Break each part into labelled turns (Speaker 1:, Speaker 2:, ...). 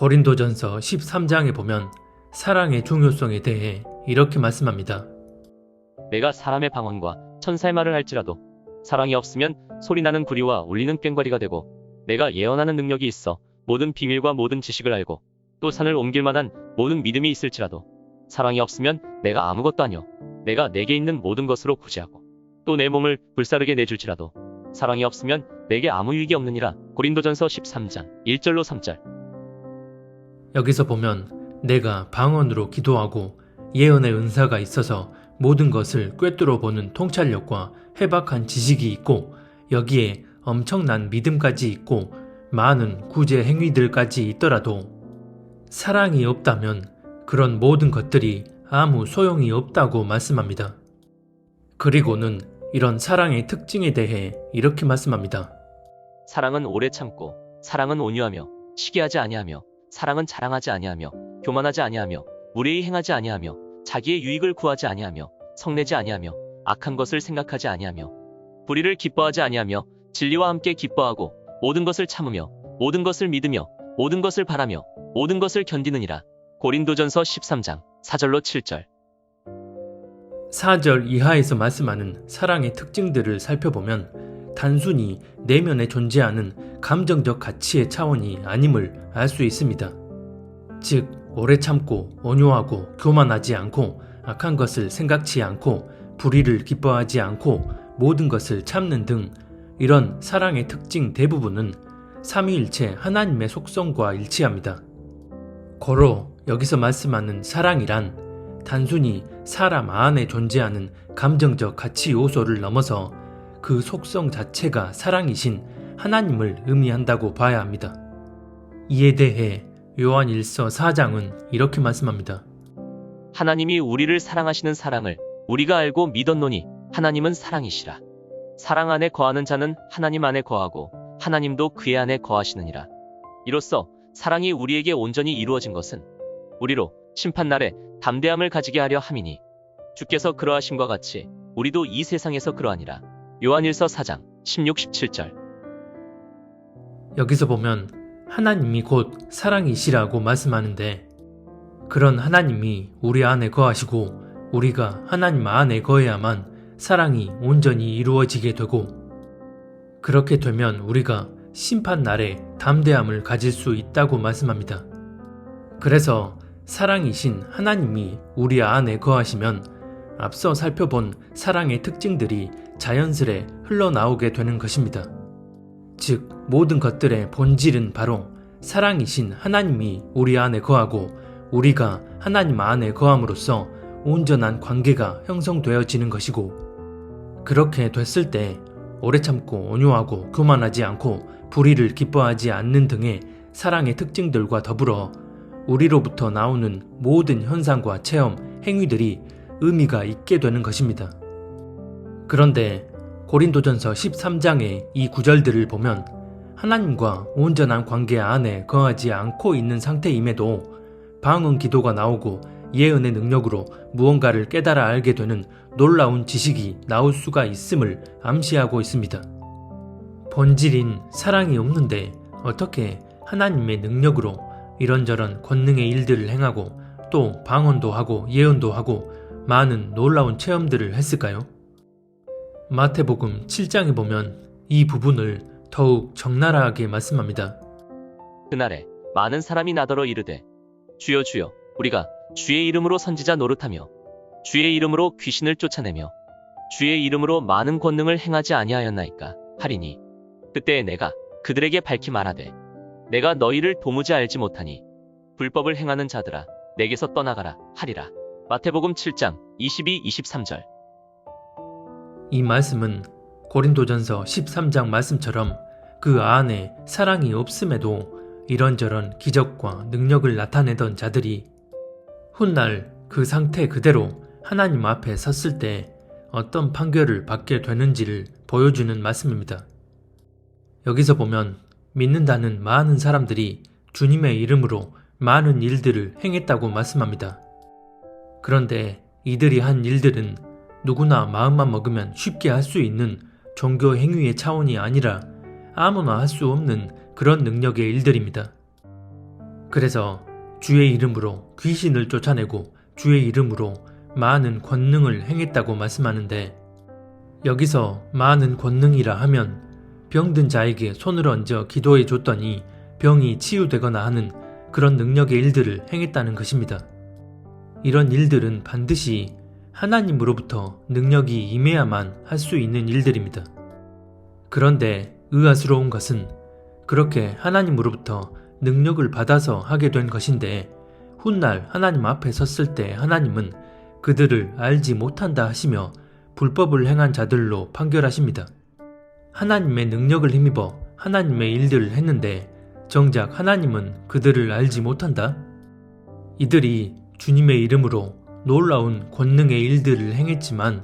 Speaker 1: 고린도전서 13장에 보면 사랑의 중요성에 대해 이렇게 말씀합니다.
Speaker 2: 내가 사람의 방언과 천사의 말을 할지라도 사랑이 없으면 소리나는 구리와 울리는 꽹과리가 되고, 내가 예언하는 능력이 있어 모든 비밀과 모든 지식을 알고 또 산을 옮길 만한 모든 믿음이 있을지라도 사랑이 없으면 내가 아무것도 아니요 내가 내게 있는 모든 것으로 구제하고 또 내 몸을 불사르게 내줄지라도 사랑이 없으면 내게 아무 유익이 없느니라. 고린도전서 13장 1절로 3절.
Speaker 1: 여기서 보면 내가 방언으로 기도하고 예언의 은사가 있어서 모든 것을 꿰뚫어 보는 통찰력과 해박한 지식이 있고, 여기에 엄청난 믿음까지 있고 많은 구제 행위들까지 있더라도 사랑이 없다면 그런 모든 것들이 아무 소용이 없다고 말씀합니다. 그리고는 이런 사랑의 특징에 대해 이렇게 말씀합니다.
Speaker 2: 사랑은 오래 참고, 사랑은 온유하며 시기하지 아니하며, 사랑은 자랑하지 아니하며 교만하지 아니하며 무례히 행하지 아니하며 자기의 유익을 구하지 아니하며 성내지 아니하며 악한 것을 생각하지 아니하며 불의를 기뻐하지 아니하며 진리와 함께 기뻐하고 모든 것을 참으며 모든 것을 믿으며 모든 것을 바라며 모든 것을 견디느니라. 고린도전서 13장 4절로 7절.
Speaker 1: 4절 이하에서 말씀하는 사랑의 특징들을 살펴보면 단순히 내면에 존재하는 감정적 가치의 차원이 아님을 알 수 있습니다. 즉, 오래 참고 온유하고 교만하지 않고 악한 것을 생각지 않고 불의를 기뻐하지 않고 모든 것을 참는 등 이런 사랑의 특징 대부분은 삼위일체 하나님의 속성과 일치합니다. 고로 여기서 말씀하는 사랑이란 단순히 사람 안에 존재하는 감정적 가치 요소를 넘어서 그 속성 자체가 사랑이신 하나님을 의미한다고 봐야 합니다. 이에 대해 요한 1서 4장은 이렇게 말씀합니다.
Speaker 2: 하나님이 우리를 사랑하시는 사랑을 우리가 알고 믿었노니 하나님은 사랑이시라. 사랑 안에 거하는 자는 하나님 안에 거하고 하나님도 그의 안에 거하시느니라. 이로써 사랑이 우리에게 온전히 이루어진 것은 우리로 심판날에 담대함을 가지게 하려 함이니 주께서 그러하심과 같이 우리도 이 세상에서 그러하니라. 요한 1서 4장 16, 17절.
Speaker 1: 여기서 보면 하나님이 곧 사랑이시라고 말씀하는데, 그런 하나님이 우리 안에 거하시고 우리가 하나님 안에 거해야만 사랑이 온전히 이루어지게 되고, 그렇게 되면 우리가 심판날에 담대함을 가질 수 있다고 말씀합니다. 그래서 사랑이신 하나님이 우리 안에 거하시면 앞서 살펴본 사랑의 특징들이 자연스레 흘러나오게 되는 것입니다. 즉, 모든 것들의 본질은 바로 사랑이신 하나님이 우리 안에 거하고 우리가 하나님 안에 거함으로써 온전한 관계가 형성되어지는 것이고, 그렇게 됐을 때 오래 참고 온유하고 교만하지 않고 불의를 기뻐하지 않는 등의 사랑의 특징들과 더불어 우리로부터 나오는 모든 현상과 체험, 행위들이 의미가 있게 되는 것입니다. 그런데 고린도전서 13장의 이 구절들을 보면 하나님과 온전한 관계 안에 거하지 않고 있는 상태임에도 방언 기도가 나오고 예언의 능력으로 무언가를 깨달아 알게 되는 놀라운 지식이 나올 수가 있음을 암시하고 있습니다. 본질인 사랑이 없는데 어떻게 하나님의 능력으로 이런저런 권능의 일들을 행하고 또 방언도 하고 예언도 하고 많은 놀라운 체험들을 했을까요? 마태복음 7장에 보면 이 부분을 더욱 적나라하게 말씀합니다.
Speaker 2: 그날에 많은 사람이 나더러 이르되 주여 주여 우리가 주의 이름으로 선지자 노릇하며 주의 이름으로 귀신을 쫓아내며 주의 이름으로 많은 권능을 행하지 아니하였나이까 하리니, 그때에 내가 그들에게 밝히 말하되 내가 너희를 도무지 알지 못하니 불법을 행하는 자들아 내게서 떠나가라 하리라. 마태복음 7장 22, 23절.
Speaker 1: 이 말씀은 고린도전서 13장 말씀처럼 그 안에 사랑이 없음에도 이런저런 기적과 능력을 나타내던 자들이 훗날 그 상태 그대로 하나님 앞에 섰을 때 어떤 판결을 받게 되는지를 보여주는 말씀입니다. 여기서 보면 믿는다는 많은 사람들이 주님의 이름으로 많은 일들을 행했다고 말씀합니다. 그런데 이들이 한 일들은 누구나 마음만 먹으면 쉽게 할 수 있는 종교 행위의 차원이 아니라 아무나 할 수 없는 그런 능력의 일들입니다. 그래서 주의 이름으로 귀신을 쫓아내고 주의 이름으로 많은 권능을 행했다고 말씀하는데, 여기서 많은 권능이라 하면 병든 자에게 손을 얹어 기도해 줬더니 병이 치유되거나 하는 그런 능력의 일들을 행했다는 것입니다. 이런 일들은 반드시 하나님으로부터 능력이 임해야만 할 수 있는 일들입니다. 그런데 의아스러운 것은 그렇게 하나님으로부터 능력을 받아서 하게 된 것인데, 훗날 하나님 앞에 섰을 때 하나님은 그들을 알지 못한다 하시며 불법을 행한 자들로 판결하십니다. 하나님의 능력을 힘입어 하나님의 일들을 했는데 정작 하나님은 그들을 알지 못한다? 이들이 주님의 이름으로 놀라운 권능의 일들을 행했지만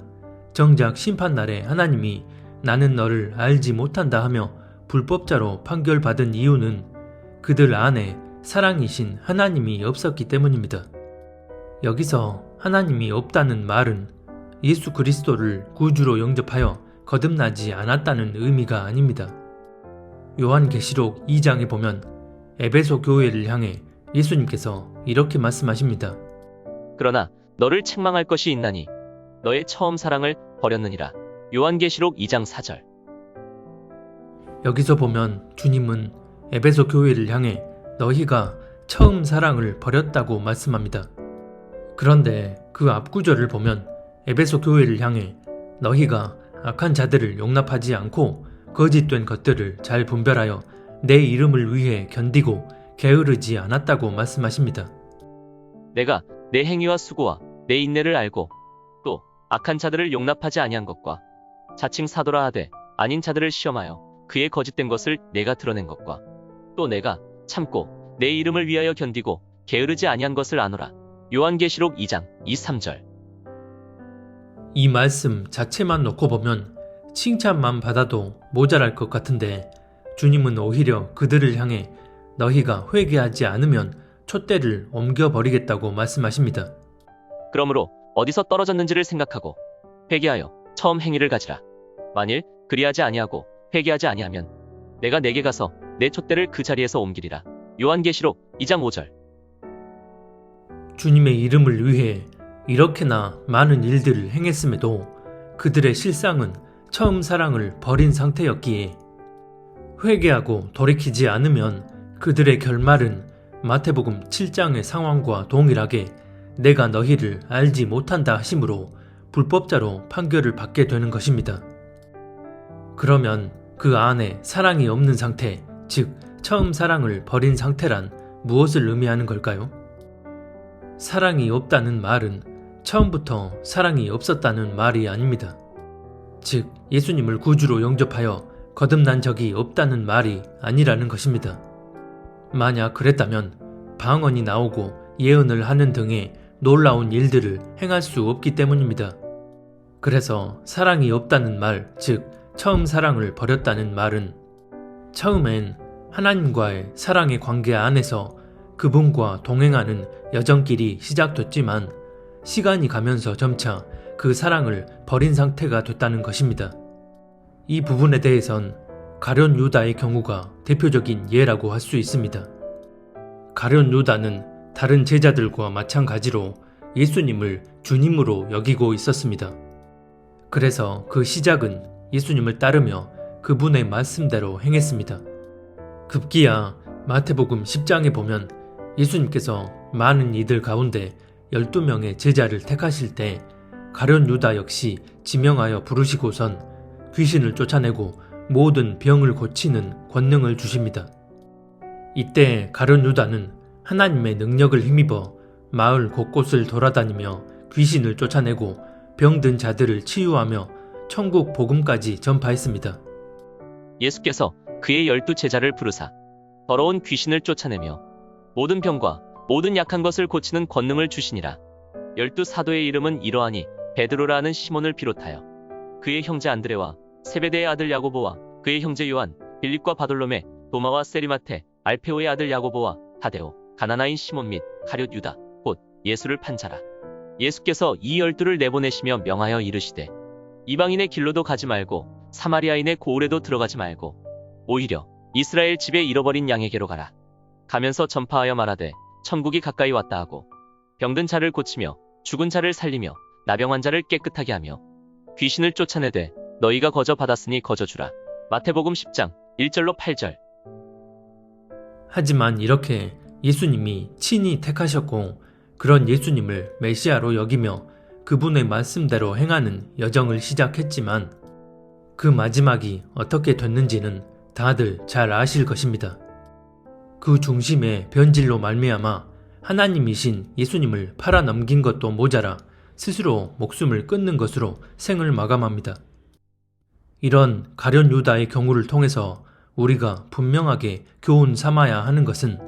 Speaker 1: 정작 심판날에 하나님이 나는 너를 알지 못한다 하며 불법자로 판결받은 이유는 그들 안에 사랑이신 하나님이 없었기 때문입니다. 여기서 하나님이 없다는 말은 예수 그리스도를 구주로 영접하여 거듭나지 않았다는 의미가 아닙니다. 요한계시록 2장에 보면 에베소 교회를 향해 예수님께서 이렇게 말씀하십니다.
Speaker 2: 그러나 너를 책망할 것이 있나니 너의 처음 사랑을 버렸느니라. 요한계시록 2장 4절.
Speaker 1: 여기서 보면 주님은 에베소 교회를 향해 너희가 처음 사랑을 버렸다고 말씀합니다. 그런데 그 앞구절을 보면 에베소 교회를 향해 너희가 악한 자들을 용납하지 않고 거짓된 것들을 잘 분별하여 내 이름을 위해 견디고 게으르지 않았다고 말씀하십니다.
Speaker 2: 내가 내 행위와 수고와 내 인내를 알고 또 악한 자들을 용납하지 아니한 것과 자칭 사도라 하되 아닌 자들을 시험하여 그의 거짓된 것을 내가 드러낸 것과 또 내가 참고 내 이름을 위하여 견디고 게으르지 아니한 것을 아노라. 요한계시록 2장 2, 3절.
Speaker 1: 이 말씀 자체만 놓고 보면 칭찬만 받아도 모자랄 것 같은데 주님은 오히려 그들을 향해 너희가 회개하지 않으면 촛대를 옮겨버리겠다고 말씀하십니다.
Speaker 2: 그러므로 어디서 떨어졌는지를 생각하고 회개하여 처음 행위를 가지라. 만일 그리하지 아니하고 회개하지 아니하면 내가 내게 가서 내 촛대를 그 자리에서 옮기리라. 요한계시록 2장 5절.
Speaker 1: 주님의 이름을 위해 이렇게나 많은 일들을 행했음에도 그들의 실상은 처음 사랑을 버린 상태였기에 회개하고 돌이키지 않으면 그들의 결말은 마태복음 7장의 상황과 동일하게 내가 너희를 알지 못한다 하심으로 불법자로 판결을 받게 되는 것입니다. 그러면 그 안에 사랑이 없는 상태, 즉 처음 사랑을 버린 상태란 무엇을 의미하는 걸까요? 사랑이 없다는 말은 처음부터 사랑이 없었다는 말이 아닙니다. 즉 예수님을 구주로 영접하여 거듭난 적이 없다는 말이 아니라는 것입니다. 만약 그랬다면 방언이 나오고 예언을 하는 등의 놀라운 일들을 행할 수 없기 때문입니다. 그래서 사랑이 없다는 말, 즉 처음 사랑을 버렸다는 말은 처음엔 하나님과의 사랑의 관계 안에서 그분과 동행하는 여정길이 시작됐지만 시간이 가면서 점차 그 사랑을 버린 상태가 됐다는 것입니다. 이 부분에 대해선 가룟 유다의 경우가 대표적인 예라고 할 수 있습니다. 가룟 유다는 다른 제자들과 마찬가지로 예수님을 주님으로 여기고 있었습니다. 그래서 그 시작은 예수님을 따르며 그분의 말씀대로 행했습니다. 급기야 마태복음 10장에 보면 예수님께서 많은 이들 가운데 12명의 제자를 택하실 때 가룟 유다 역시 지명하여 부르시고선 귀신을 쫓아내고 모든 병을 고치는 권능을 주십니다. 이때 가룟 유다는 하나님의 능력을 힘입어 마을 곳곳을 돌아다니며 귀신을 쫓아내고 병든 자들을 치유하며 천국 복음까지 전파했습니다.
Speaker 2: 예수께서 그의 12제자를 부르사 더러운 귀신을 쫓아내며 모든 병과 모든 약한 것을 고치는 권능을 주시니라. 12사도의 이름은 이러하니 베드로라 하는 시몬을 비롯하여 그의 형제 안드레와 세베대의 아들 야고보와 그의 형제 요한, 빌립과 바돌로메, 도마와 세리마테, 알페오의 아들 야고보와 타데오, 가나나인 시몬 및 가룟 유다, 곧 예수를 판 자라. 예수께서 이 12를 내보내시며 명하여 이르시되 이방인의 길로도 가지 말고 사마리아인의 고을에도 들어가지 말고 오히려 이스라엘 집에 잃어버린 양에게로 가라. 가면서 전파하여 말하되 천국이 가까이 왔다 하고 병든 자를 고치며 죽은 자를 살리며 나병 환자를 깨끗하게 하며 귀신을 쫓아내되 너희가 거저 받았으니 거저 주라. 마태복음 10장 1절로 8절.
Speaker 1: 하지만 이렇게 예수님이 친히 택하셨고 그런 예수님을 메시아로 여기며 그분의 말씀대로 행하는 여정을 시작했지만 그 마지막이 어떻게 됐는지는 다들 잘 아실 것입니다. 그 중심에 변질로 말미암아 하나님이신 예수님을 팔아넘긴 것도 모자라 스스로 목숨을 끊는 것으로 생을 마감합니다. 이런 가룟 유다의 경우를 통해서 우리가 분명하게 교훈 삼아야 하는 것은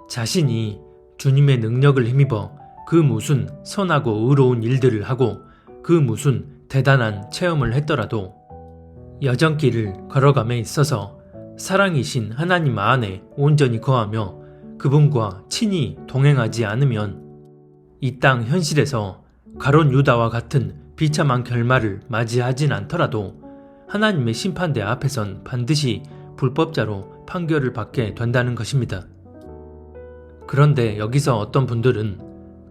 Speaker 1: 자신이 주님의 능력을 힘입어 그 무슨 선하고 의로운 일들을 하고 그 무슨 대단한 체험을 했더라도 여정길을 걸어감에 있어서 사랑이신 하나님 안에 온전히 거하며 그분과 친히 동행하지 않으면 이 땅 현실에서 가룟 유다와 같은 비참한 결말을 맞이하진 않더라도 하나님의 심판대 앞에선 반드시 불법자로 판결을 받게 된다는 것입니다. 그런데 여기서 어떤 분들은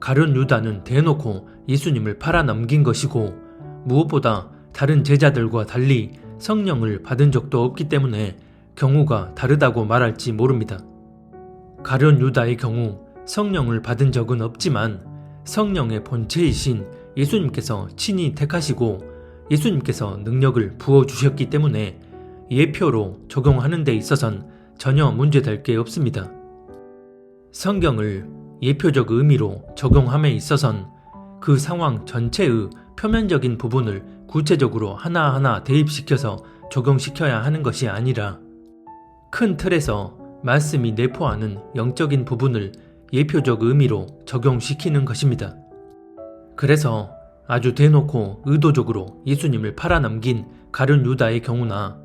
Speaker 1: 가룟 유다는 대놓고 예수님을 팔아넘긴 것이고 무엇보다 다른 제자들과 달리 성령을 받은 적도 없기 때문에 경우가 다르다고 말할지 모릅니다. 가룟 유다의 경우 성령을 받은 적은 없지만 성령의 본체이신 예수님께서 친히 택하시고 예수님께서 능력을 부어주셨기 때문에 예표로 적용하는 데 있어선 전혀 문제될 게 없습니다. 성경을 예표적 의미로 적용함에 있어선 그 상황 전체의 표면적인 부분을 구체적으로 하나하나 대입시켜서 적용시켜야 하는 것이 아니라 큰 틀에서 말씀이 내포하는 영적인 부분을 예표적 의미로 적용시키는 것입니다. 그래서 아주 대놓고 의도적으로 예수님을 팔아넘긴 가룟 유다의 경우나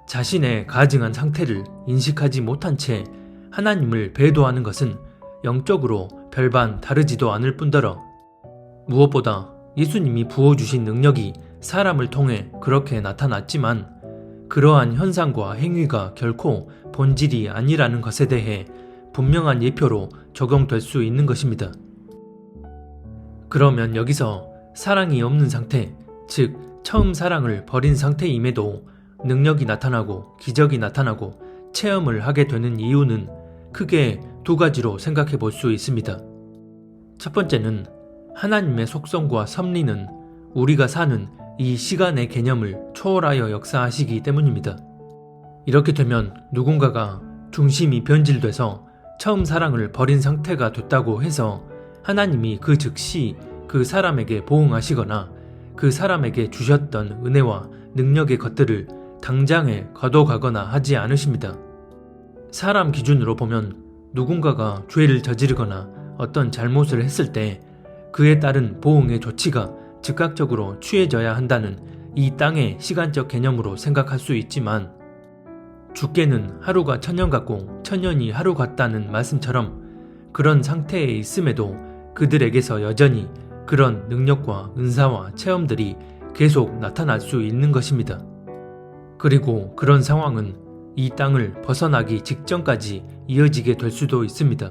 Speaker 1: 자신의 가증한 상태를 인식하지 못한 채 하나님을 배도하는 것은 영적으로 별반 다르지도 않을 뿐더러 무엇보다 예수님이 부어주신 능력이 사람을 통해 그렇게 나타났지만 그러한 현상과 행위가 결코 본질이 아니라는 것에 대해 분명한 예표로 적용될 수 있는 것입니다. 그러면 여기서 사랑이 없는 상태, 즉 처음 사랑을 버린 상태임에도 능력이 나타나고 기적이 나타나고 체험을 하게 되는 이유는 크게 두 가지로 생각해 볼 수 있습니다. 첫 번째는 하나님의 속성과 섭리는 우리가 사는 이 시간의 개념을 초월하여 역사하시기 때문입니다. 이렇게 되면 누군가가 중심이 변질돼서 처음 사랑을 버린 상태가 됐다고 해서 하나님이 그 즉시 그 사람에게 보응하시거나 그 사람에게 주셨던 은혜와 능력의 것들을 당장에 거둬가거나 하지 않으십니다. 사람 기준으로 보면 누군가가 죄를 저지르거나 어떤 잘못을 했을 때 그에 따른 보응의 조치가 즉각적으로 취해져야 한다는 이 땅의 시간적 개념으로 생각할 수 있지만 주께는 하루가 천년 같고 천년이 하루 같다는 말씀처럼 그런 상태에 있음에도 그들에게서 여전히 그런 능력과 은사와 체험들이 계속 나타날 수 있는 것입니다. 그리고 그런 상황은 이 땅을 벗어나기 직전까지 이어지게 될 수도 있습니다.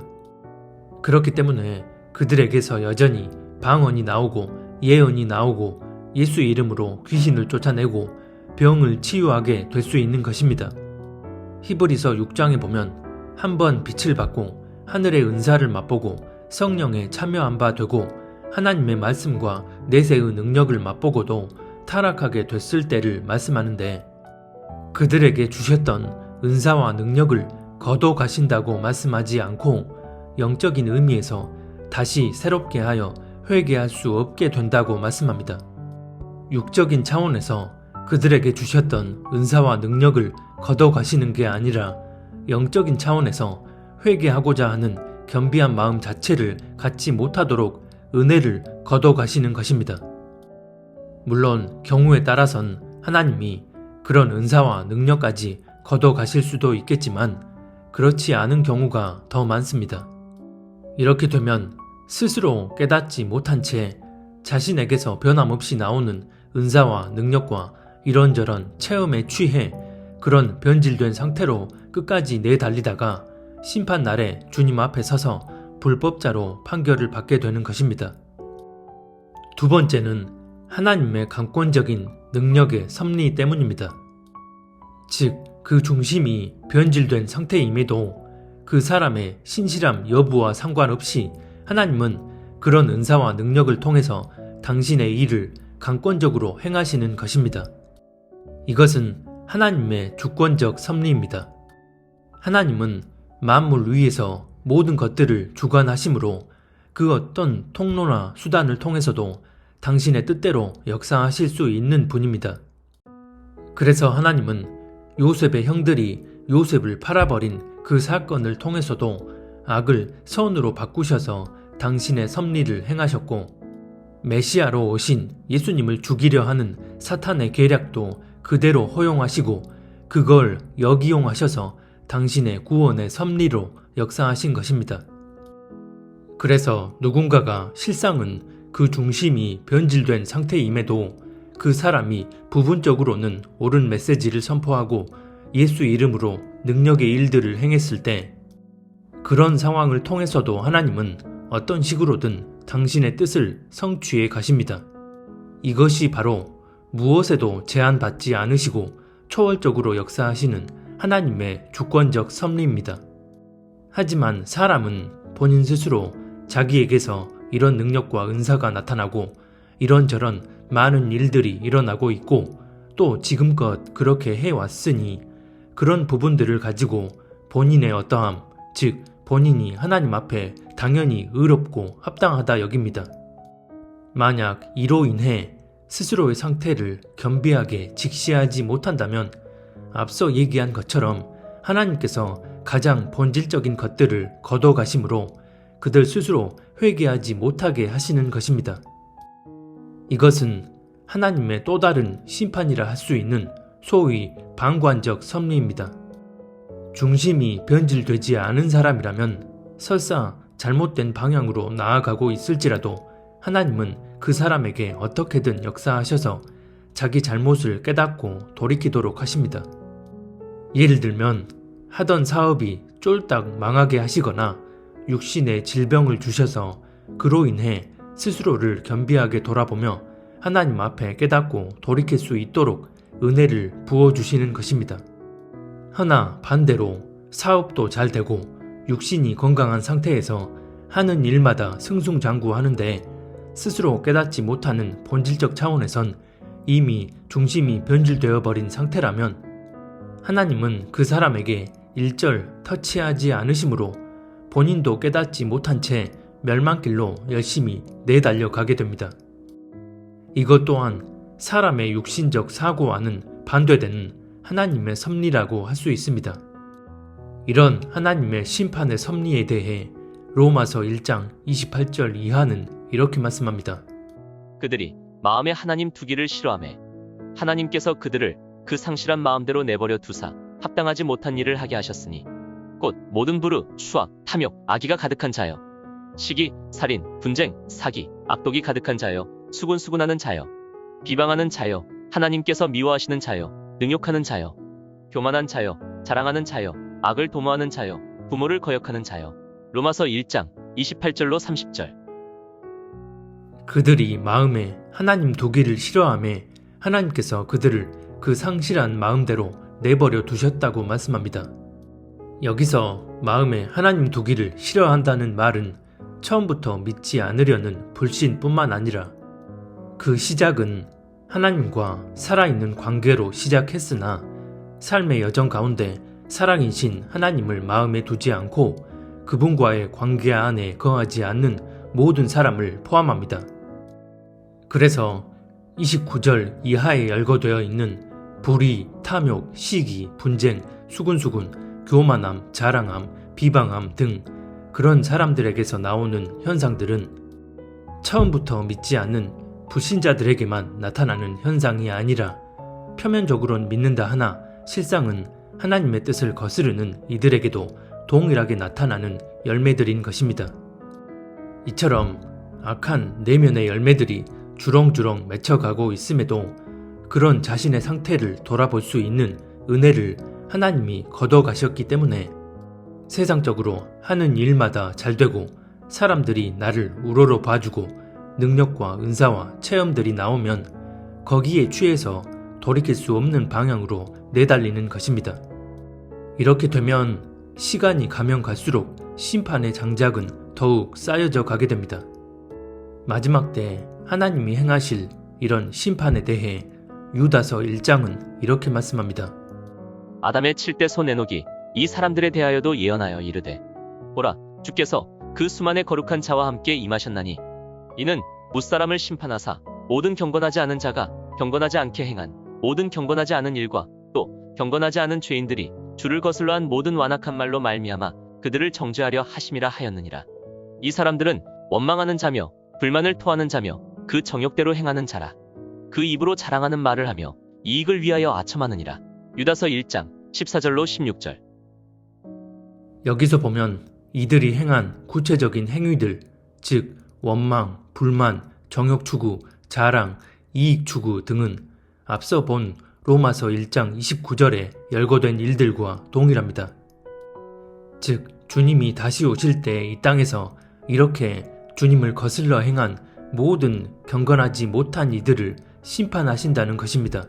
Speaker 1: 그렇기 때문에 그들에게서 여전히 방언이 나오고 예언이 나오고 예수 이름으로 귀신을 쫓아내고 병을 치유하게 될 수 있는 것입니다. 히브리서 6장에 보면 한번 빛을 받고 하늘의 은사를 맛보고 성령에 참여한 바 되고 하나님의 말씀과 내세의 능력을 맛보고도 타락하게 됐을 때를 말씀하는데 그들에게 주셨던 은사와 능력을 거둬 가신다고 말씀하지 않고 영적인 의미에서 다시 새롭게 하여 회개할 수 없게 된다고 말씀합니다. 육적인 차원에서 그들에게 주셨던 은사와 능력을 거둬 가시는 게 아니라 영적인 차원에서 회개하고자 하는 겸비한 마음 자체를 갖지 못하도록 은혜를 거둬 가시는 것입니다. 물론 경우에 따라선 하나님이 그런 은사와 능력까지 거둬 가실 수도 있겠지만 그렇지 않은 경우가 더 많습니다. 이렇게 되면 스스로 깨닫지 못한 채 자신에게서 변함없이 나오는 은사와 능력과 이런저런 체험에 취해 그런 변질된 상태로 끝까지 내달리다가 심판 날에 주님 앞에 서서 불법자로 판결을 받게 되는 것입니다. 두 번째는 하나님의 강권적인 능력의 섭리 때문입니다. 즉, 그 중심이 변질된 상태임에도 그 사람의 신실함 여부와 상관없이 하나님은 그런 은사와 능력을 통해서 당신의 일을 강권적으로 행하시는 것입니다. 이것은 하나님의 주권적 섭리입니다. 하나님은 만물 위에서 모든 것들을 주관하시므로 그 어떤 통로나 수단을 통해서도 당신의 뜻대로 역사하실 수 있는 분입니다. 그래서 하나님은 요셉의 형들이 요셉을 팔아버린 그 사건을 통해서도 악을 선으로 바꾸셔서 당신의 섭리를 행하셨고, 메시아로 오신 예수님을 죽이려 하는 사탄의 계략도 그대로 허용하시고 그걸 역이용하셔서 당신의 구원의 섭리로 역사하신 것입니다. 그래서 누군가가 실상은 그 중심이 변질된 상태임에도 그 사람이 부분적으로는 옳은 메시지를 선포하고 예수 이름으로 능력의 일들을 행했을 때, 그런 상황을 통해서도 하나님은 어떤 식으로든 당신의 뜻을 성취해 가십니다. 이것이 바로 무엇에도 제한받지 않으시고 초월적으로 역사하시는 하나님의 주권적 섭리입니다. 하지만 사람은 본인 스스로 자기에게서 이런 능력과 은사가 나타나고 이런저런 많은 일들이 일어나고 있고 또 지금껏 그렇게 해왔으니 그런 부분들을 가지고 본인의 어떠함, 즉 본인이 하나님 앞에 당연히 의롭고 합당하다 여깁니다. 만약 이로 인해 스스로의 상태를 겸비하게 직시하지 못한다면 앞서 얘기한 것처럼 하나님께서 가장 본질적인 것들을 걷어가심으로 그들 스스로 회개하지 못하게 하시는 것입니다. 이것은 하나님의 또 다른 심판이라 할 수 있는 소위 방관적 섭리입니다. 중심이 변질되지 않은 사람이라면 설사 잘못된 방향으로 나아가고 있을지라도 하나님은 그 사람에게 어떻게든 역사하셔서 자기 잘못을 깨닫고 돌이키도록 하십니다. 예를 들면 하던 사업이 쫄딱 망하게 하시거나 육신의 질병을 주셔서 그로 인해 스스로를 겸비하게 돌아보며 하나님 앞에 깨닫고 돌이킬 수 있도록 은혜를 부어주시는 것입니다. 하나 반대로 사업도 잘 되고 육신이 건강한 상태에서 하는 일마다 승승장구하는데 스스로 깨닫지 못하는 본질적 차원에선 이미 중심이 변질되어 버린 상태라면 하나님은 그 사람에게 일절 터치하지 않으심으로 본인도 깨닫지 못한 채 멸망길로 열심히 내달려 가게 됩니다. 이것 또한 사람의 육신적 사고와는 반대되는 하나님의 섭리라고 할 수 있습니다. 이런 하나님의 심판의 섭리에 대해 로마서 1장 28절 이하는 이렇게 말씀합니다.
Speaker 2: 그들이 마음에 하나님 두기를 싫어하매 하나님께서 그들을 그 상실한 마음대로 내버려 두사 합당하지 못한 일을 하게 하셨으니 곧 모든 불의, 수악, 탐욕, 악의가 가득한 자여 시기, 살인, 분쟁, 사기, 악독이 가득한 자여 수군수군하는 자여 비방하는 자여 하나님께서 미워하시는 자여 능욕하는 자여 교만한 자여 자랑하는 자여 악을 도모하는 자여 부모를 거역하는 자여. 로마서 1장 28절로 30절.
Speaker 1: 그들이 마음에 하나님 두기를 싫어하매 하나님께서 그들을 그 상실한 마음대로 내버려 두셨다고 말씀합니다. 여기서 마음에 하나님 두기를 싫어한다는 말은 처음부터 믿지 않으려는 불신뿐만 아니라 그 시작은 하나님과 살아있는 관계로 시작했으나 삶의 여정 가운데 살아계신 하나님을 마음에 두지 않고 그분과의 관계 안에 거하지 않는 모든 사람을 포함합니다. 그래서 29절 이하에 열거되어 있는 불의, 탐욕, 시기, 분쟁, 수군수군, 교만함, 자랑함, 비방함 등 그런 사람들에게서 나오는 현상들은 처음부터 믿지 않는 불신자들에게만 나타나는 현상이 아니라 표면적으로는 믿는다 하나 실상은 하나님의 뜻을 거스르는 이들에게도 동일하게 나타나는 열매들인 것입니다. 이처럼 악한 내면의 열매들이 주렁주렁 맺혀가고 있음에도 그런 자신의 상태를 돌아볼 수 있는 은혜를 하나님이 걷어가셨기 때문에 세상적으로 하는 일마다 잘 되고 사람들이 나를 우러러 봐주고 능력과 은사와 체험들이 나오면 거기에 취해서 돌이킬 수 없는 방향으로 내달리는 것입니다. 이렇게 되면 시간이 가면 갈수록 심판의 장작은 더욱 쌓여져 가게 됩니다. 마지막 때 하나님이 행하실 이런 심판에 대해 유다서 1장은 이렇게 말씀합니다.
Speaker 2: 아담의 칠 때 손 에녹이 이 사람들에 대하여도 예언하여 이르되 보라 주께서 그 수만의 거룩한 자와 함께 임하셨나니 이는 무사람을 심판하사 모든 경건하지 않은 자가 경건하지 않게 행한 모든 경건하지 않은 일과 또 경건하지 않은 죄인들이 주를 거슬러 한 모든 완악한 말로 말미암아 그들을 정죄하려 하심이라 하였느니라. 이 사람들은 원망하는 자며 불만을 토하는 자며 그 정욕대로 행하는 자라. 그 입으로 자랑하는 말을 하며 이익을 위하여 아첨하느니라. 유다서 1장 14절로 16절.
Speaker 1: 여기서 보면 이들이 행한 구체적인 행위들, 즉 원망, 불만, 정욕 추구, 자랑, 이익 추구 등은 앞서 본 로마서 1장 29절에 열거된 일들과 동일합니다. 즉 주님이 다시 오실 때 이 땅에서 이렇게 주님을 거슬러 행한 모든 경건하지 못한 이들을 심판하신다는 것입니다.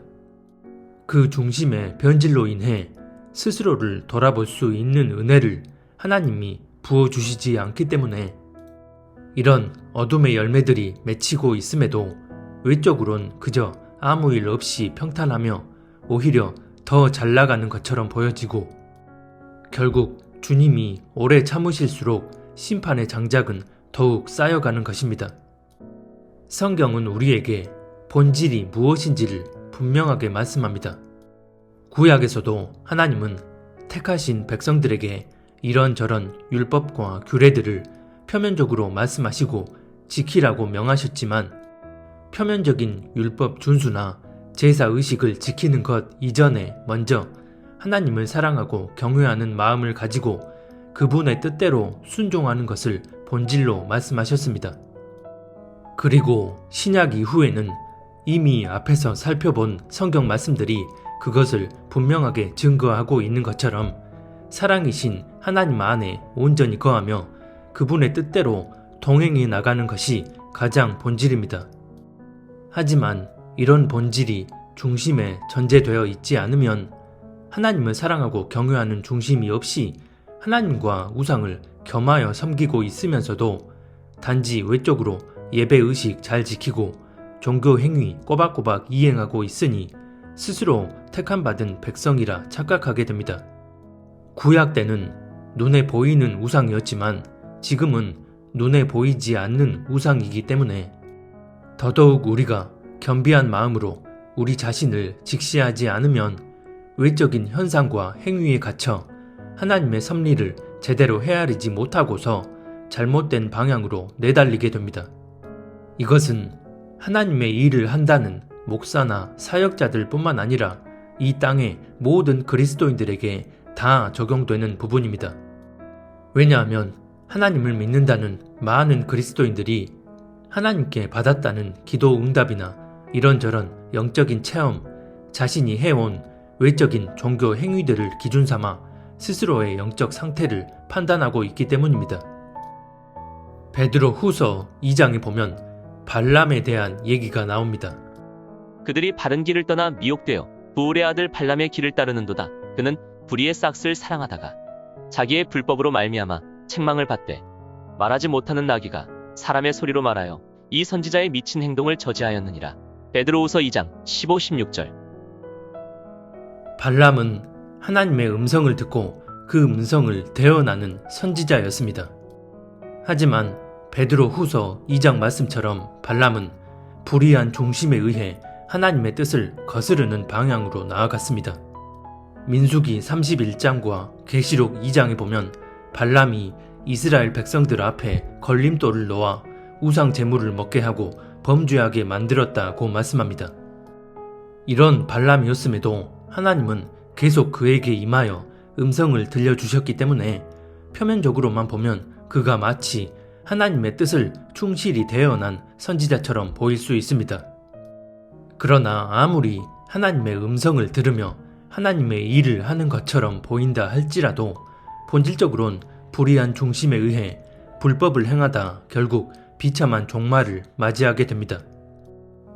Speaker 1: 그 중심의 변질로 인해 스스로를 돌아볼 수 있는 은혜를 하나님이 부어주시지 않기 때문에 이런 어둠의 열매들이 맺히고 있음에도 외적으론 그저 아무 일 없이 평탄하며 오히려 더 잘 나가는 것처럼 보여지고 결국 주님이 오래 참으실수록 심판의 장작은 더욱 쌓여가는 것입니다. 성경은 우리에게 본질이 무엇인지를 분명하게 말씀합니다. 구약에서도 하나님은 택하신 백성들에게 이런저런 율법과 규례들을 표면적으로 말씀하시고 지키라고 명하셨지만 표면적인 율법 준수나 제사 의식을 지키는 것 이전에 먼저 하나님을 사랑하고 경외하는 마음을 가지고 그분의 뜻대로 순종하는 것을 본질로 말씀하셨습니다. 그리고 신약 이후에는 이미 앞에서 살펴본 성경 말씀들이 그것을 분명하게 증거하고 있는 것처럼 사랑이신 하나님 안에 온전히 거하며 그분의 뜻대로 동행해 나가는 것이 가장 본질입니다. 하지만 이런 본질이 중심에 전제되어 있지 않으면 하나님을 사랑하고 경외하는 중심이 없이 하나님과 우상을 겸하여 섬기고 있으면서도 단지 외적으로 예배의식 잘 지키고 종교 행위 꼬박꼬박 이행하고 있으니 스스로 택함받은 백성이라 착각하게 됩니다. 구약 때는 눈에 보이는 우상이었지만 지금은 눈에 보이지 않는 우상이기 때문에 더더욱 우리가 겸비한 마음으로 우리 자신을 직시하지 않으면 외적인 현상과 행위에 갇혀 하나님의 섭리를 제대로 헤아리지 못하고서 잘못된 방향으로 내달리게 됩니다. 이것은 하나님의 일을 한다는 목사나 사역자들 뿐만 아니라 이 땅의 모든 그리스도인들에게 다 적용되는 부분입니다. 왜냐하면 하나님을 믿는다는 많은 그리스도인들이 하나님께 받았다는 기도 응답이나 이런저런 영적인 체험, 자신이 해온 외적인 종교 행위들을 기준 삼아 스스로의 영적 상태를 판단하고 있기 때문입니다. 베드로 후서 2장에 보면 발람에 대한 얘기가 나옵니다.
Speaker 2: 그들이 바른 길을 떠나 미혹되어 부울의 아들 발람의 길을 따르는도다. 그는 불의의 싹을 사랑하다가 자기의 불법으로 말미암아 책망을 받되 말하지 못하는 나귀가 사람의 소리로 말하여 이 선지자의 미친 행동을 저지하였느니라. 베드로후서 2장 15, 16절.
Speaker 1: 발람은 하나님의 음성을 듣고 그 음성을 대언하는 선지자였습니다. 하지만 베드로 후서 2장 말씀처럼 발람은 불의한 중심에 의해 하나님의 뜻을 거스르는 방향으로 나아갔습니다. 민수기 31장과 계시록 2장에 보면 발람이 이스라엘 백성들 앞에 걸림돌을 놓아 우상 제물을 먹게 하고 범죄하게 만들었다고 말씀합니다. 이런 발람이었음에도 하나님은 계속 그에게 임하여 음성을 들려주셨기 때문에 표면적으로만 보면 그가 마치 하나님의 뜻을 충실히 대언한 선지자처럼 보일 수 있습니다. 그러나 아무리 하나님의 음성을 들으며 하나님의 일을 하는 것처럼 보인다 할지라도 본질적으론 불의한 중심에 의해 불법을 행하다 결국 비참한 종말을 맞이하게 됩니다.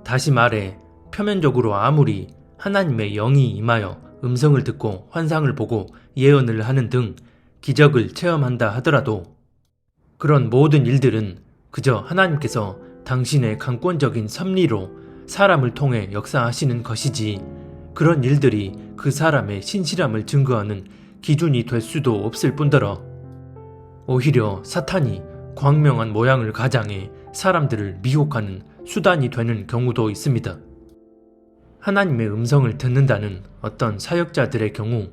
Speaker 1: 다시 말해 표면적으로 아무리 하나님의 영이 임하여 음성을 듣고 환상을 보고 예언을 하는 등 기적을 체험한다 하더라도 그런 모든 일들은 그저 하나님께서 당신의 강권적인 섭리로 사람을 통해 역사하시는 것이지 그런 일들이 그 사람의 신실함을 증거하는 기준이 될 수도 없을 뿐더러 오히려 사탄이 광명한 모양을 가장해 사람들을 미혹하는 수단이 되는 경우도 있습니다. 하나님의 음성을 듣는다는 어떤 사역자들의 경우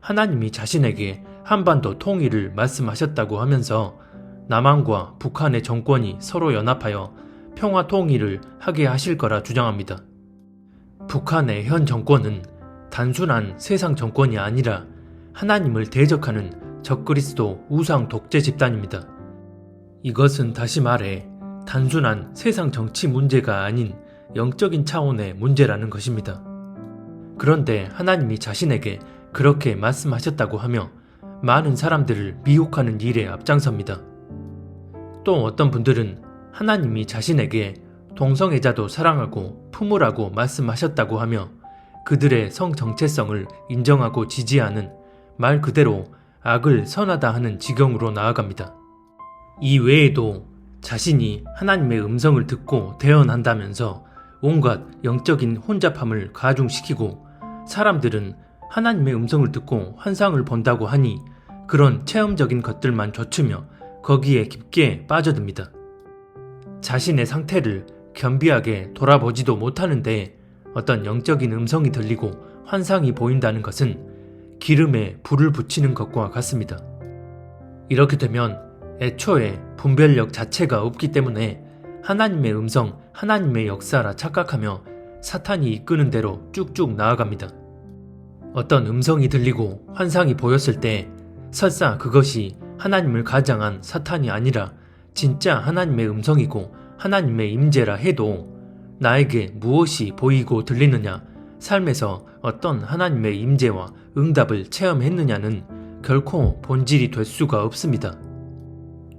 Speaker 1: 하나님이 자신에게 한반도 통일을 말씀하셨다고 하면서 남한과 북한의 정권이 서로 연합하여 평화 통일을 하게 하실 거라 주장합니다. 북한의 현 정권은 단순한 세상 정권이 아니라 하나님을 대적하는 적그리스도 우상 독재 집단입니다. 이것은 다시 말해 단순한 세상 정치 문제가 아닌 영적인 차원의 문제라는 것입니다. 그런데 하나님이 자신에게 그렇게 말씀하셨다고 하며 많은 사람들을 미혹하는 일에 앞장섭니다. 또 어떤 분들은 하나님이 자신에게 동성애자도 사랑하고 품으라고 말씀하셨다고 하며 그들의 성 정체성을 인정하고 지지하는 말 그대로 악을 선하다 하는 지경으로 나아갑니다. 이 외에도 자신이 하나님의 음성을 듣고 대언한다면서 온갖 영적인 혼잡함을 가중시키고 사람들은 하나님의 음성을 듣고 환상을 본다고 하니 그런 체험적인 것들만 좇으며 거기에 깊게 빠져듭니다. 자신의 상태를 겸비하게 돌아보지도 못하는데 어떤 영적인 음성이 들리고 환상이 보인다는 것은 기름에 불을 붙이는 것과 같습니다. 이렇게 되면 애초에 분별력 자체가 없기 때문에 하나님의 음성, 하나님의 역사라 착각하며 사탄이 이끄는 대로 쭉쭉 나아갑니다. 어떤 음성이 들리고 환상이 보였을 때 설사 그것이 하나님을 가장한 사탄이 아니라 진짜 하나님의 음성이고 하나님의 임재라 해도 나에게 무엇이 보이고 들리느냐, 삶에서 어떤 하나님의 임재와 응답을 체험했느냐는 결코 본질이 될 수가 없습니다.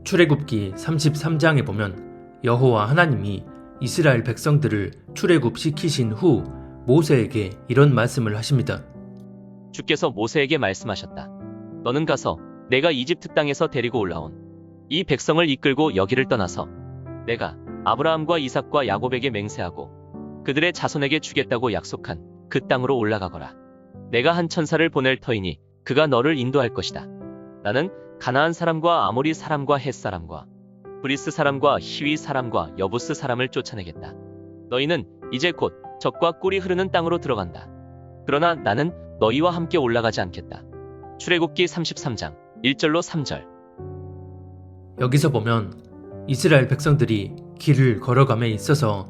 Speaker 1: 출애굽기 33장에 보면 여호와 하나님이 이스라엘 백성들을 출애굽시키신 후 모세에게 이런 말씀을 하십니다.
Speaker 2: 주께서 모세에게 말씀하셨다. 너는 가서 내가 이집트 땅에서 데리고 올라온 이 백성을 이끌고 여기를 떠나서 내가 아브라함과 이삭과 야곱에게 맹세하고 그들의 자손에게 주겠다고 약속한 그 땅으로 올라가거라. 내가 한 천사를 보낼 터이니 그가 너를 인도할 것이다. 나는 가나안 사람과 아모리 사람과 헷 사람과 브리스 사람과 히위 사람과 여부스 사람을 쫓아내겠다. 너희는 이제 곧 적과 꿀이 흐르는 땅으로 들어간다. 그러나 나는 너희와 함께 올라가지 않겠다. 출애굽기 33장 1절로 3절.
Speaker 1: 여기서 보면 이스라엘 백성들이 길을 걸어감에 있어서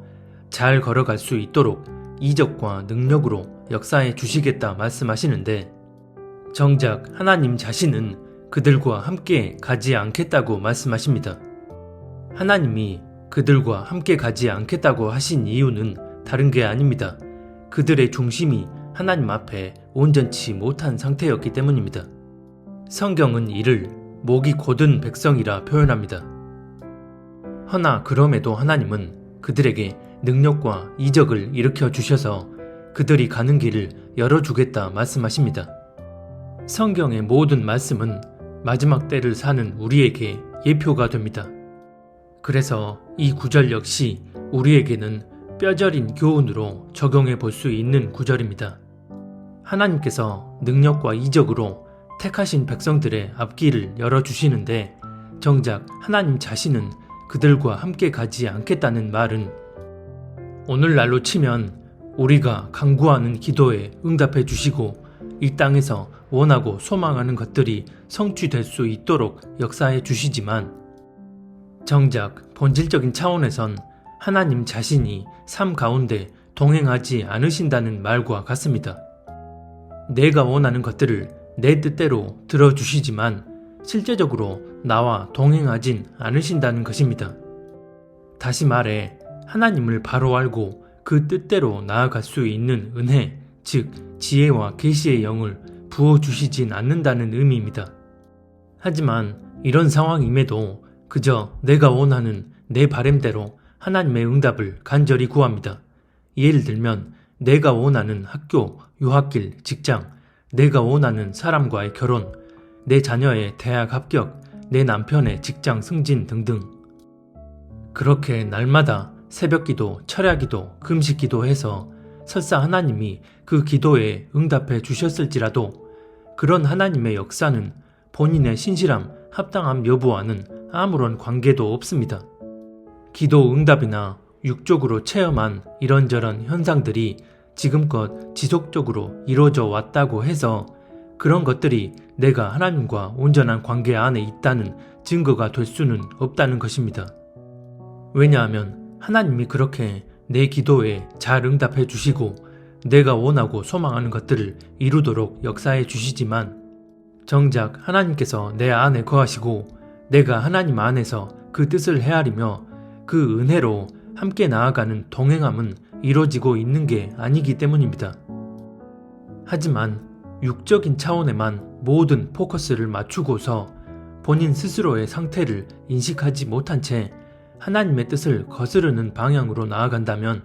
Speaker 1: 잘 걸어갈 수 있도록 이적과 능력으로 역사해 주시겠다 말씀하시는데 정작 하나님 자신은 그들과 함께 가지 않겠다고 말씀하십니다. 하나님이 그들과 함께 가지 않겠다고 하신 이유는 다른 게 아닙니다. 그들의 중심이 하나님 앞에 온전치 못한 상태였기 때문입니다. 성경은 이를 목이 곧은 백성이라 표현합니다. 허나 그럼에도 하나님은 그들에게 능력과 이적을 일으켜 주셔서 그들이 가는 길을 열어주겠다 말씀하십니다. 성경의 모든 말씀은 마지막 때를 사는 우리에게 예표가 됩니다. 그래서 이 구절 역시 우리에게는 뼈저린 교훈으로 적용해 볼 수 있는 구절입니다. 하나님께서 능력과 이적으로 택하신 백성들의 앞길을 열어주시는데 정작 하나님 자신은 그들과 함께 가지 않겠다는 말은 오늘날로 치면 우리가 간구하는 기도에 응답해 주시고 이 땅에서 원하고 소망하는 것들이 성취될 수 있도록 역사해 주시지만 정작 본질적인 차원에선 하나님 자신이 삶 가운데 동행하지 않으신다는 말과 같습니다. 내가 원하는 것들을 내 뜻대로 들어주시지만 실제적으로 나와 동행하진 않으신다는 것입니다. 다시 말해 하나님을 바로 알고 그 뜻대로 나아갈 수 있는 은혜, 즉 지혜와 계시의 영을 부어주시진 않는다는 의미입니다. 하지만 이런 상황임에도 그저 내가 원하는 내 바램대로 하나님의 응답을 간절히 구합니다. 예를 들면 내가 원하는 학교, 유학길, 직장, 내가 원하는 사람과의 결혼, 내 자녀의 대학 합격, 내 남편의 직장 승진 등등. 그렇게 날마다 새벽기도, 철야기도, 금식기도 해서 설사 하나님이 그 기도에 응답해 주셨을지라도 그런 하나님의 역사는 본인의 신실함, 합당함 여부와는 아무런 관계도 없습니다. 기도 응답이나 육적으로 체험한 이런저런 현상들이 지금껏 지속적으로 이루어져 왔다고 해서 그런 것들이 내가 하나님과 온전한 관계 안에 있다는 증거가 될 수는 없다는 것입니다. 왜냐하면 하나님이 그렇게 내 기도에 잘 응답해 주시고 내가 원하고 소망하는 것들을 이루도록 역사해 주시지만 정작 하나님께서 내 안에 거하시고 내가 하나님 안에서 그 뜻을 헤아리며 그 은혜로 함께 나아가는 동행함은 이루어지고 있는 게 아니기 때문입니다. 하지만 육적인 차원에만 모든 포커스를 맞추고서 본인 스스로의 상태를 인식하지 못한 채 하나님의 뜻을 거스르는 방향으로 나아간다면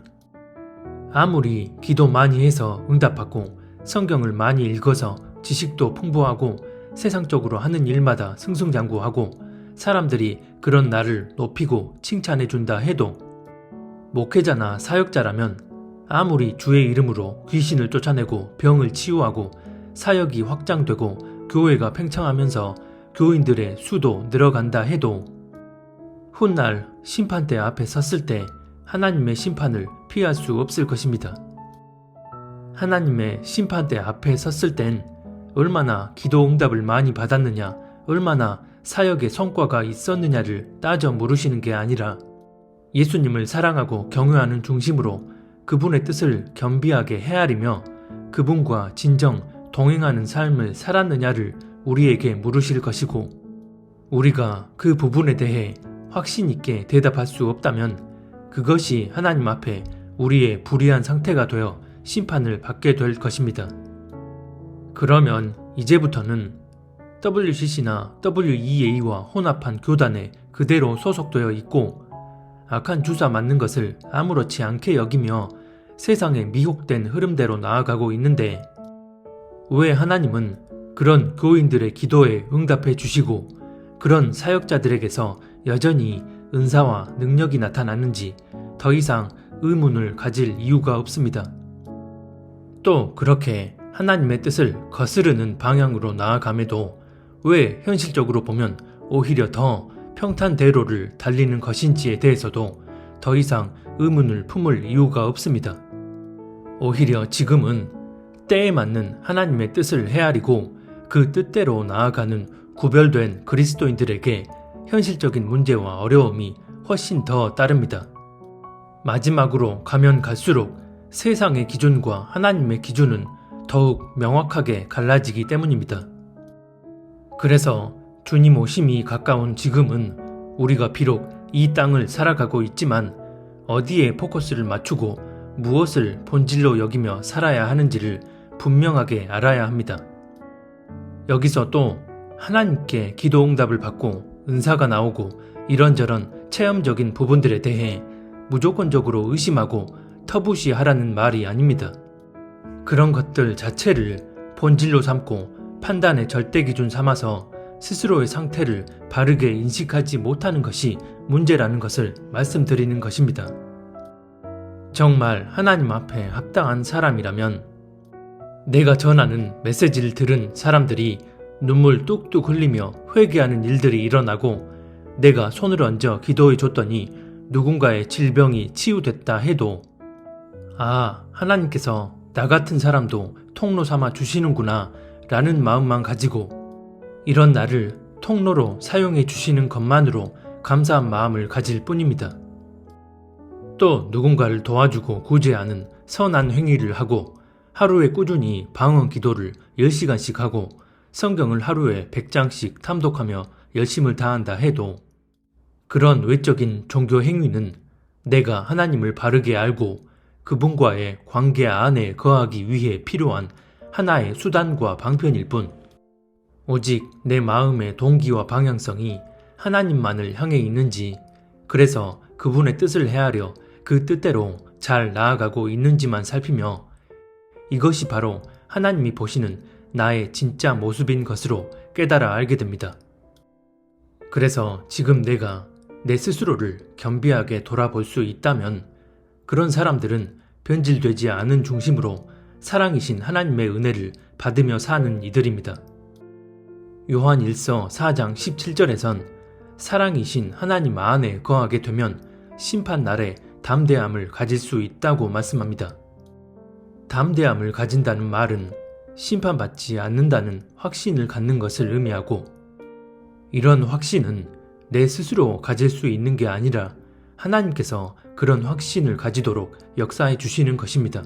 Speaker 1: 아무리 기도 많이 해서 응답받고 성경을 많이 읽어서 지식도 풍부하고 세상적으로 하는 일마다 승승장구하고 사람들이 그런 나를 높이고 칭찬해준다 해도 목회자나 사역자라면 아무리 주의 이름으로 귀신을 쫓아내고 병을 치유하고 사역이 확장되고 교회가 팽창하면서 교인들의 수도 늘어간다 해도 훗날 심판대 앞에 섰을 때 하나님의 심판을 피할 수 없을 것입니다. 하나님의 심판대 앞에 섰을 땐 얼마나 기도 응답을 많이 받았느냐, 얼마나 사역의 성과가 있었느냐를 따져 물으시는 게 아니라 예수님을 사랑하고 경외하는 중심으로 그분의 뜻을 겸비하게 헤아리며 그분과 진정 동행하는 삶을 살았느냐를 우리에게 물으실 것이고 우리가 그 부분에 대해 확신 있게 대답할 수 없다면 그것이 하나님 앞에 우리의 불의한 상태가 되어 심판을 받게 될 것입니다. 그러면 이제부터는 WCC나 WEA와 혼합한 교단에 그대로 소속되어 있고 악한 주사 맞는 것을 아무렇지 않게 여기며 세상의 미혹된 흐름대로 나아가고 있는데 왜 하나님은 그런 교인들의 기도에 응답해 주시고 그런 사역자들에게서 여전히 은사와 능력이 나타나는지 더 이상 의문을 가질 이유가 없습니다. 또 그렇게 하나님의 뜻을 거스르는 방향으로 나아감에도 왜 현실적으로 보면 오히려 더 평탄대로를 달리는 것인지에 대해서도 더 이상 의문을 품을 이유가 없습니다. 오히려 지금은 때에 맞는 하나님의 뜻을 헤아리고 그 뜻대로 나아가는 구별된 그리스도인들에게 현실적인 문제와 어려움이 훨씬 더 따릅니다. 마지막으로 가면 갈수록 세상의 기준과 하나님의 기준은 더욱 명확하게 갈라지기 때문입니다. 그래서 주님 오심이 가까운 지금은 우리가 비록 이 땅을 살아가고 있지만 어디에 포커스를 맞추고 무엇을 본질로 여기며 살아야 하는지를 분명하게 알아야 합니다. 여기서 또 하나님께 기도 응답을 받고 은사가 나오고 이런저런 체험적인 부분들에 대해 무조건적으로 의심하고 터부시하라는 말이 아닙니다. 그런 것들 자체를 본질로 삼고 판단의 절대 기준 삼아서 스스로의 상태를 바르게 인식하지 못하는 것이 문제라는 것을 말씀드리는 것입니다. 정말 하나님 앞에 합당한 사람이라면 내가 전하는 메시지를 들은 사람들이 눈물 뚝뚝 흘리며 회개하는 일들이 일어나고 내가 손을 얹어 기도해 줬더니 누군가의 질병이 치유됐다 해도 하나님께서 나 같은 사람도 통로 삼아 주시는구나 라는 마음만 가지고 이런 나를 통로로 사용해 주시는 것만으로 감사한 마음을 가질 뿐입니다. 또 누군가를 도와주고 구제하는 선한 행위를 하고 하루에 꾸준히 방언 기도를 10시간씩 하고 성경을 하루에 100장씩 탐독하며 열심을 다한다 해도 그런 외적인 종교 행위는 내가 하나님을 바르게 알고 그분과의 관계 안에 거하기 위해 필요한 하나의 수단과 방편일 뿐 오직 내 마음의 동기와 방향성이 하나님만을 향해 있는지, 그래서 그분의 뜻을 헤아려 그 뜻대로 잘 나아가고 있는지만 살피며, 이것이 바로 하나님이 보시는 나의 진짜 모습인 것으로 깨달아 알게 됩니다. 그래서 지금 내가 내 스스로를 겸비하게 돌아볼 수 있다면, 그런 사람들은 변질되지 않은 중심으로 사랑이신 하나님의 은혜를 받으며 사는 이들입니다. 요한 1서 4장 17절에선 사랑이신 하나님 안에 거하게 되면 심판 날에 담대함을 가질 수 있다고 말씀합니다. 담대함을 가진다는 말은 심판받지 않는다는 확신을 갖는 것을 의미하고, 이런 확신은 내 스스로 가질 수 있는 게 아니라 하나님께서 그런 확신을 가지도록 역사해 주시는 것입니다.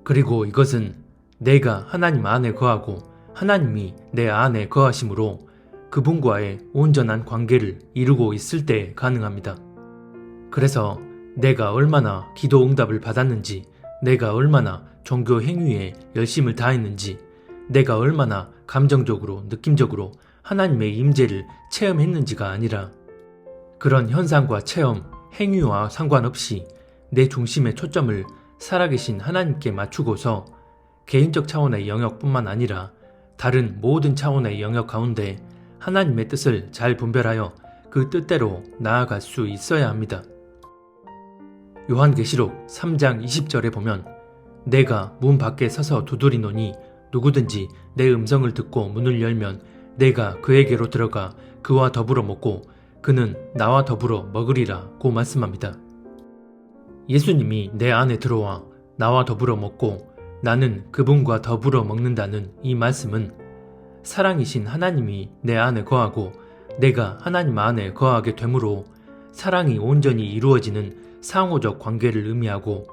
Speaker 1: 그리고 이것은 내가 하나님 안에 거하고 하나님이 내 안에 거하심으로 그분과의 온전한 관계를 이루고 있을 때 가능합니다. 그래서 내가 얼마나 기도 응답을 받았는지, 내가 얼마나 종교 행위에 열심을 다했는지, 내가 얼마나 감정적으로, 느낌적으로 하나님의 임재를 체험했는지가 아니라, 그런 현상과 체험, 행위와 상관없이 내 중심의 초점을 살아계신 하나님께 맞추고서 개인적 차원의 영역뿐만 아니라 다른 모든 차원의 영역 가운데 하나님의 뜻을 잘 분별하여 그 뜻대로 나아갈 수 있어야 합니다. 요한계시록 3장 20절에 보면, 내가 문 밖에 서서 두드리노니 누구든지 내 음성을 듣고 문을 열면 내가 그에게로 들어가 그와 더불어 먹고 그는 나와 더불어 먹으리라 고 말씀합니다. 예수님이 내 안에 들어와 나와 더불어 먹고 나는 그분과 더불어 먹는다는 이 말씀은 사랑이신 하나님이 내 안에 거하고 내가 하나님 안에 거하게 되므로 사랑이 온전히 이루어지는 상호적 관계를 의미하고,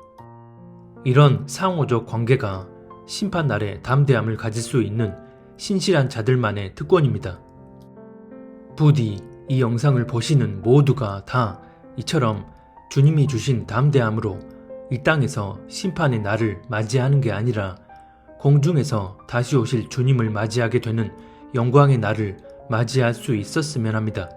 Speaker 1: 이런 상호적 관계가 심판날에 담대함을 가질 수 있는 신실한 자들만의 특권입니다. 부디 이 영상을 보시는 모두가 다 이처럼 주님이 주신 담대함으로 이 땅에서 심판의 날을 맞이하는 게 아니라 공중에서 다시 오실 주님을 맞이하게 되는 영광의 날을 맞이할 수 있었으면 합니다.